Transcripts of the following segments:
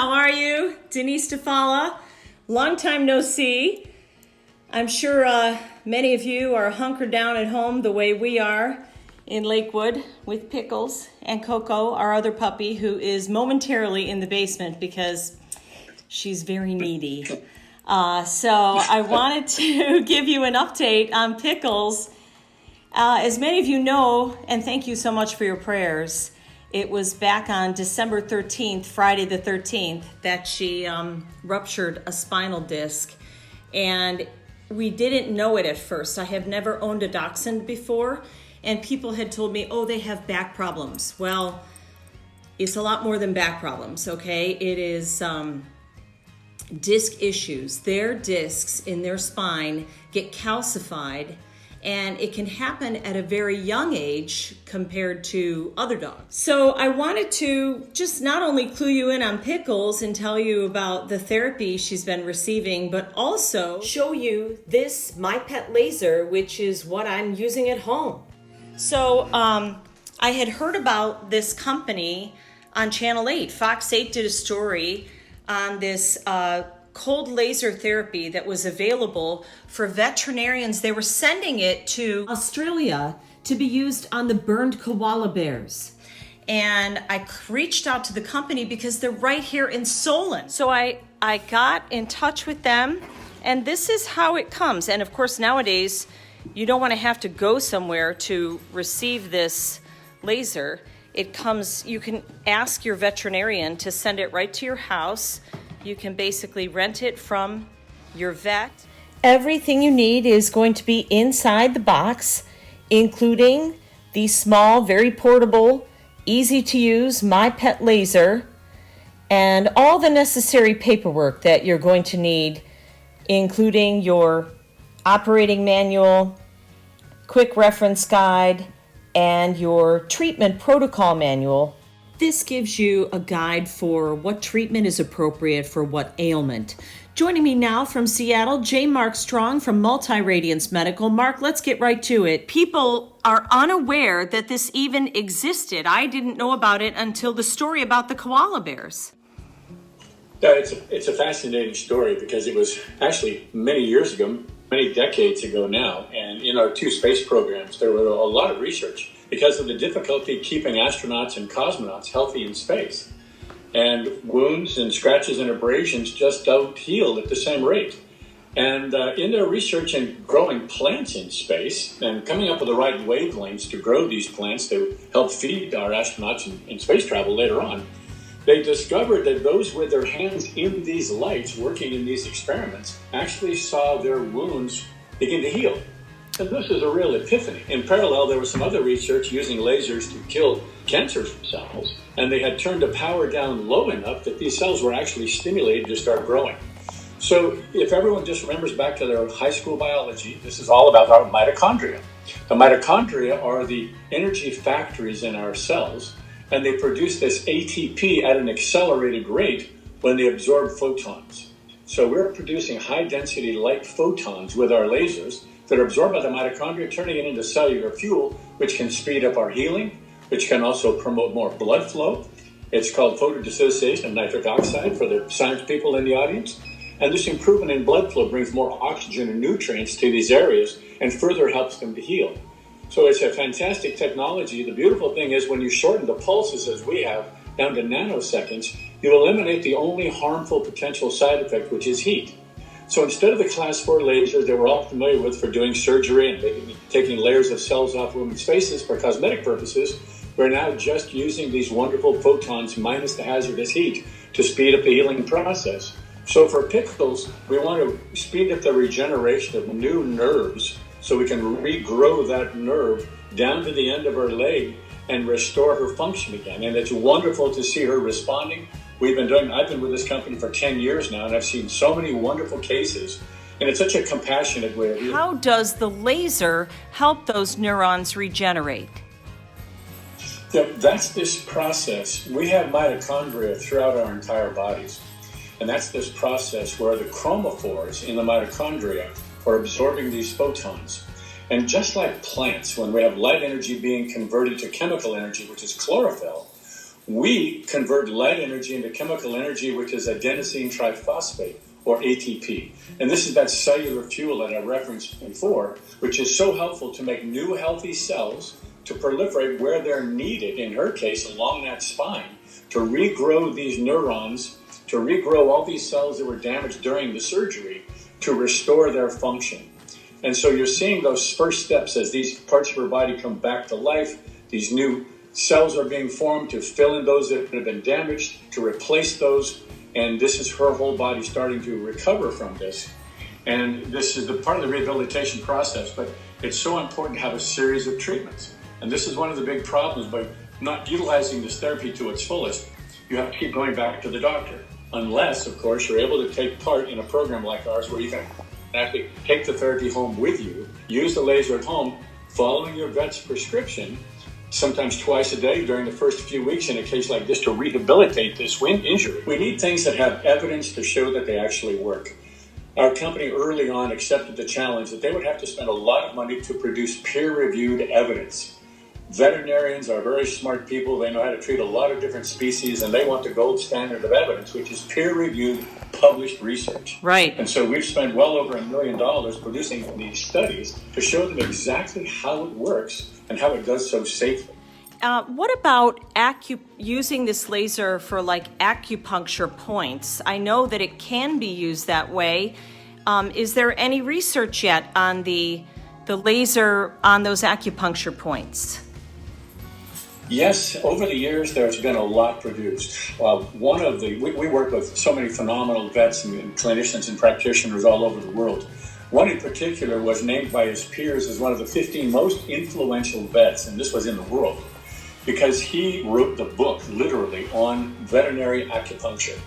how are you? Denise Dufala, long time no see. I'm sure many of you are hunkered down at home the way we are in Lakewood with Pickles and Coco, our other puppy, who is momentarily in the basement because she's very needy. So I wanted to give you an update on Pickles. As many of you know, and thank you so much for your prayers, it was back on December 13th, Friday the 13th, that she ruptured a spinal disc. And we didn't know it at first. I have never owned a dachshund before, and people had told me, oh, they have back problems. Well, it's a lot more than back problems, okay? It is disc issues. Their discs in their spine get calcified, and it can happen at a very young age compared to other dogs. So I wanted to just not only clue you in on Pickles and tell you about the therapy she's been receiving, but also show you this MyPet laser, which is what I'm using at home. So I had heard about this company on Channel 8. Fox 8 did a story on this cold laser therapy that was available for veterinarians. They were sending it to Australia to be used on the burned koala bears. And I reached out to the company because they're right here in Solon. So I got in touch with them, and this is how it comes. And of course, nowadays, you don't want to have to go somewhere to receive this laser. It comes, you can ask your veterinarian to send it right to your house. You can basically rent it from your vet. Everything you need is going to be inside the box, including the small, very portable, easy to use MyPet laser, and all the necessary paperwork that you're going to need, including your operating manual, quick reference guide, and your treatment protocol manual. This gives you a guide for what treatment is appropriate for what ailment. Joining me now from Seattle, J. Mark Strong from Multi-Radiance Medical. Mark, let's get right to it. People are unaware that this even existed. I didn't know about it until the story about the koala bears. Yeah, it's a fascinating story because it was actually many years ago, many decades ago now, and in our two space programs, there were a lot of research because of the difficulty keeping astronauts and cosmonauts healthy in space. And wounds and scratches and abrasions just don't heal at the same rate. And in their research in growing plants in space and coming up with the right wavelengths to grow these plants to help feed our astronauts in space travel later on, they discovered that those with their hands in these lights working in these experiments actually saw their wounds begin to heal. And this is a real epiphany. In parallel, there was some other research using lasers to kill cancer cells, and they had turned the power down low enough that these cells were actually stimulated to start growing. So if everyone just remembers back to their high school biology, this is all about our mitochondria. The mitochondria are the energy factories in our cells, and they produce this ATP at an accelerated rate when they absorb photons. So we're producing high-density light photons with our lasers that are absorbed by the mitochondria, turning it into cellular fuel, which can speed up our healing, which can also promote more blood flow. It's called photodissociation of nitric oxide for the science people in the audience. And this improvement in blood flow brings more oxygen and nutrients to these areas and further helps them to heal. So it's a fantastic technology. The beautiful thing is when you shorten the pulses as we have down to nanoseconds, you eliminate the only harmful potential side effect, which is heat. So instead of the class 4 lasers that we're all familiar with for doing surgery and taking layers of cells off women's faces for cosmetic purposes, we're now just using these wonderful photons minus the hazardous heat to speed up the healing process. So for Pickles, we want to speed up the regeneration of new nerves so we can regrow that nerve down to the end of her leg and restore her function again. And it's wonderful to see her responding. I've been with this company for 10 years now, and I've seen so many wonderful cases. And it's such a compassionate way of healing. How does the laser help those neurons regenerate? Yeah, that's this process. We have mitochondria throughout our entire bodies. And that's this process where the chromophores in the mitochondria are absorbing these photons. And just like plants, when we have light energy being converted to chemical energy, which is chlorophyll, We convert light energy into chemical energy, which is adenosine triphosphate, or ATP. And this is that cellular fuel that I referenced before, which is so helpful to make new healthy cells to proliferate where they're needed, in her case, along that spine, to regrow these neurons, to regrow all these cells that were damaged during the surgery, to restore their function. And so you're seeing those first steps as these parts of her body come back to life. These new cells are being formed to fill in those that have been damaged, to replace those. And this is her whole body starting to recover from this. And this is the part of the rehabilitation process, but it's so important to have a series of treatments. And this is one of the big problems by not utilizing this therapy to its fullest. You have to keep going back to the doctor. Unless, of course, you're able to take part in a program like ours where you can actually take the therapy home with you, use the laser at home, following your vet's prescription, sometimes twice a day during the first few weeks in a case like this to rehabilitate this injury. We need things that have evidence to show that they actually work. Our company early on accepted the challenge that they would have to spend a lot of money to produce peer-reviewed evidence. Veterinarians are very smart people. They know how to treat a lot of different species, and they want the gold standard of evidence, which is peer-reviewed, published research. Right. And so we've spent well over $1 million producing these studies to show them exactly how it works and how it does so safely. What about using this laser for like acupuncture points? I know that it can be used that way. Is there any research yet on the laser on those acupuncture points? Yes, over the years there's been a lot produced. We work with so many phenomenal vets and clinicians and practitioners all over the world. One in particular was named by his peers as one of the 15 most influential vets, and this was in the world, because he wrote the book, literally, on veterinary acupuncture.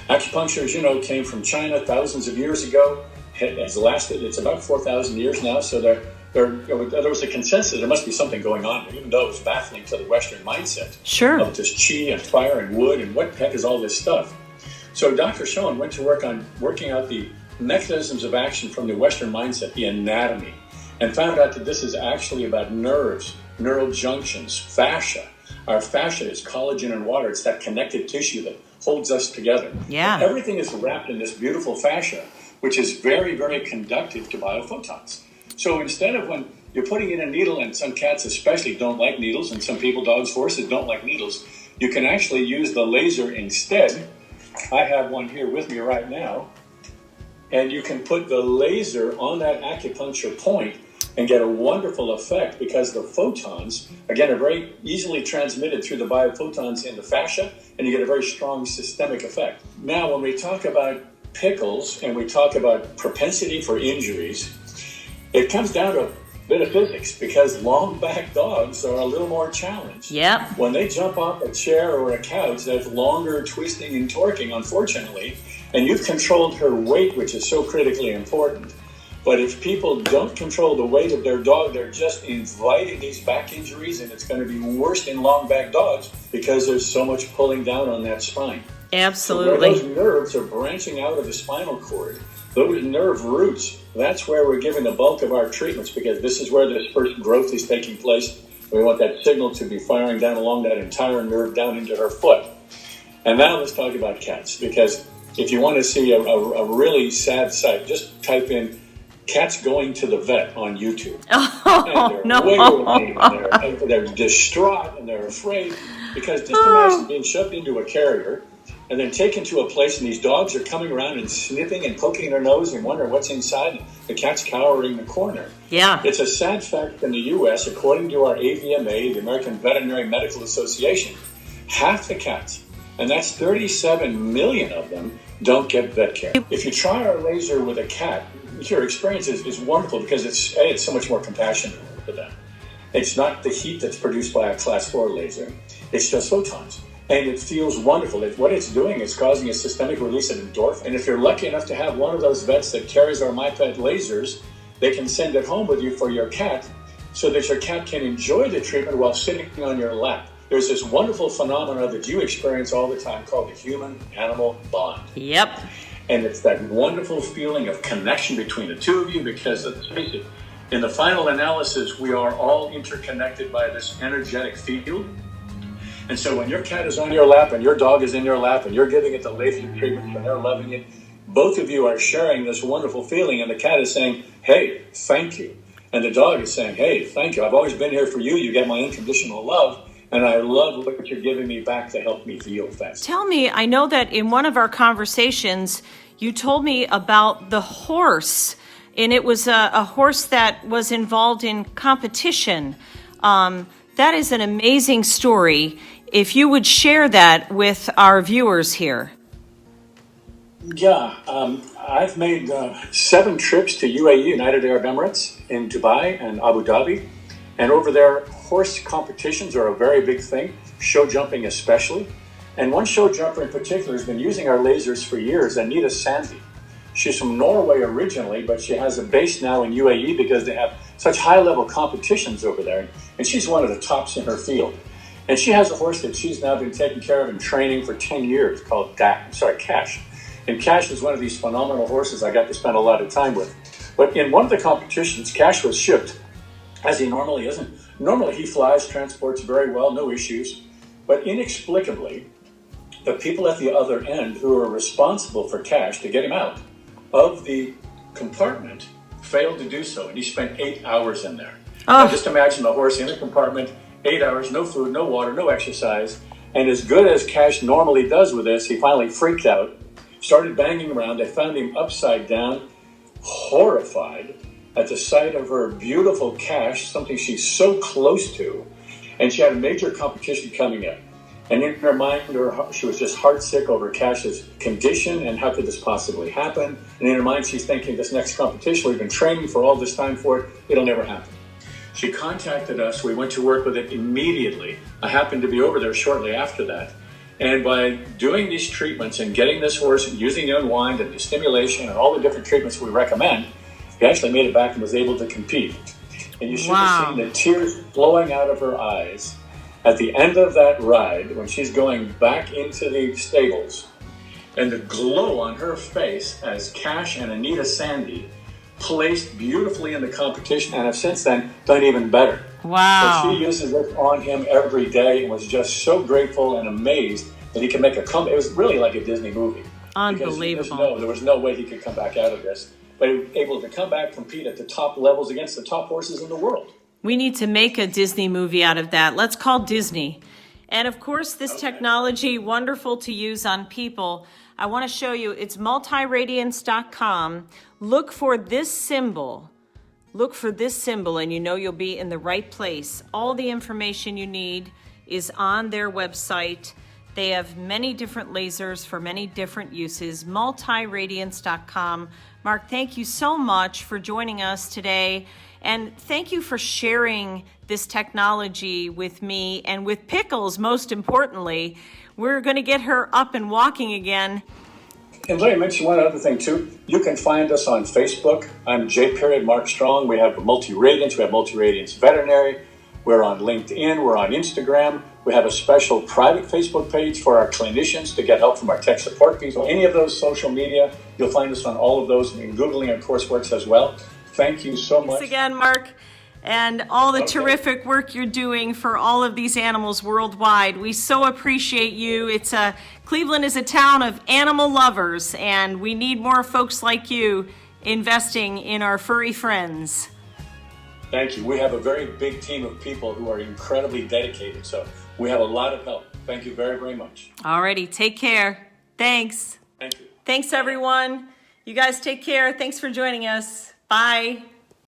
Acupuncture, as you know, came from China thousands of years ago. It has lasted, it's about 4,000 years now, so there was a consensus there must be something going on, even though it was baffling to the Western mindset. Sure. Of this chi and fire and wood, and what the heck is all this stuff? So Dr. Schoen went to work on working out the mechanisms of action from the Western mindset, the anatomy, and found out that this is actually about nerves, neural junctions, fascia. Our fascia is collagen and water. It's that connective tissue that holds us together. Yeah. Everything is wrapped in this beautiful fascia, which is very, very conductive to biophotons. So instead of when you're putting in a needle, and some cats especially don't like needles, and some people, dogs, horses, don't like needles, you can actually use the laser instead. I have one here with me right now. And you can put the laser on that acupuncture point and get a wonderful effect because the photons, again, are very easily transmitted through the biophotons in the fascia, and you get a very strong systemic effect. Now, when we talk about Pickles and we talk about propensity for injuries, it comes down to a bit of physics because long back dogs are a little more challenged. Yep. When they jump off a chair or a couch, that's longer twisting and torquing, unfortunately, and you've controlled her weight, which is so critically important. But if people don't control the weight of their dog, they're just inviting these back injuries, and it's going to be worse in long back dogs because there's so much pulling down on that spine. Absolutely. So where those nerves are branching out of the spinal cord, those nerve roots, that's where we're giving the bulk of our treatments because this is where this first growth is taking place. We want that signal to be firing down along that entire nerve down into her foot. And now let's talk about cats, because if you want to see a really sad sight, just type in cats going to the vet on YouTube. Oh, and they're wailing, and they're distraught, and they're afraid, because just imagine being shoved into a carrier and then taken to a place, and these dogs are coming around and sniffing and poking their nose and wondering what's inside, and the cat's cowering in the corner. Yeah. It's a sad fact in the U.S., according to our AVMA, the American Veterinary Medical Association, half the cats, and that's 37 million of them, don't get vet care. If you try our laser with a cat, your experience is wonderful because it's so much more compassionate for them. It's not the heat that's produced by a class 4 laser. It's just photons. And it feels wonderful. What it's doing is causing a systemic release of endorphin. And if you're lucky enough to have one of those vets that carries our MyPet lasers, they can send it home with you for your cat so that your cat can enjoy the treatment while sitting on your lap. There's this wonderful phenomenon that you experience all the time called the human-animal bond. Yep. And it's that wonderful feeling of connection between the two of you because, let's face it, in the final analysis, we are all interconnected by this energetic field. And so when your cat is on your lap and your dog is in your lap and you're giving it the laser treatment and they're loving it, both of you are sharing this wonderful feeling, and the cat is saying, hey, thank you. And the dog is saying, hey, thank you. I've always been here for you. You get my unconditional love, and I love what you're giving me back to help me feel faster. Tell me, I know that in one of our conversations, you told me about the horse, and it was a horse that was involved in competition. That is an amazing story. If you would share that with our viewers here. Yeah, I've made 7 trips to UAE, United Arab Emirates, in Dubai and Abu Dhabi. And over there, horse competitions are a very big thing, show jumping especially. And one show jumper in particular has been using our lasers for years, Anita Sandy. She's from Norway originally, but she has a base now in UAE because they have such high-level competitions over there. And she's one of the tops in her field. And she has a horse that she's now been taking care of and training for 10 years called Cash. And Cash is one of these phenomenal horses I got to spend a lot of time with. But in one of the competitions, Cash was shipped, as he normally isn't. Normally he flies, transports very well, no issues. But inexplicably, the people at the other end who are responsible for Cash to get him out of the compartment failed to do so. And he spent 8 hours in there. Now just imagine the horse in a compartment, 8 hours, no food, no water, no exercise. And as good as Cash normally does with this, he finally freaked out, started banging around. They found him upside down, horrified at the sight of her beautiful Cash, something she's so close to. And she had a major competition coming up. And in her mind, she was just heartsick over Cash's condition and how could this possibly happen. And in her mind, she's thinking, this next competition, we've been training for all this time for it, it'll never happen. She contacted us. We went to work with it immediately. I happened to be over there shortly after that. And by doing these treatments and getting this horse, using the unwind and the stimulation and all the different treatments we recommend, he actually made it back and was able to compete. And you should have seen the tears flowing out of her eyes at the end of that ride when she's going back into the stables, and the glow on her face as Cash and Anita Sandy placed beautifully in the competition and have since then done even better. Wow. But she uses it on him every day and was just so grateful and amazed that he can make a comeback. It was really like a Disney movie. Unbelievable. There was no way he could come back out of this. But he was able to come back, compete at the top levels against the top horses in the world. We need to make a Disney movie out of that. Let's call Disney. And of course, this technology, wonderful to use on people. I want to show you, it's multiradiance.com. Look for this symbol. Look for this symbol and you know you'll be in the right place. All the information you need is on their website. They have many different lasers for many different uses, multiradiance.com. Mark, thank you so much for joining us today. And thank you for sharing this technology with me and with Pickles, most importantly. We're going to get her up and walking again. And let me mention one other thing, too. You can find us on Facebook. I'm J. Mark Strong. We have Multi-Radiance. We have Multi-Radiance Veterinary. We're on LinkedIn. We're on Instagram. We have a special private Facebook page for our clinicians to get help from our tech support people. Any of those social media, you'll find us on all of those. And Googling, of course, works as well. Thank you so much. Thanks again, Mark, and all the terrific work you're doing for all of these animals worldwide. We so appreciate you. Cleveland is a town of animal lovers, and we need more folks like you investing in our furry friends. Thank you. We have a very big team of people who are incredibly dedicated, so we have a lot of help. Thank you very, very much. All righty. Take care. Thanks. Thank you. Thanks, everyone. You guys take care. Thanks for joining us. Bye.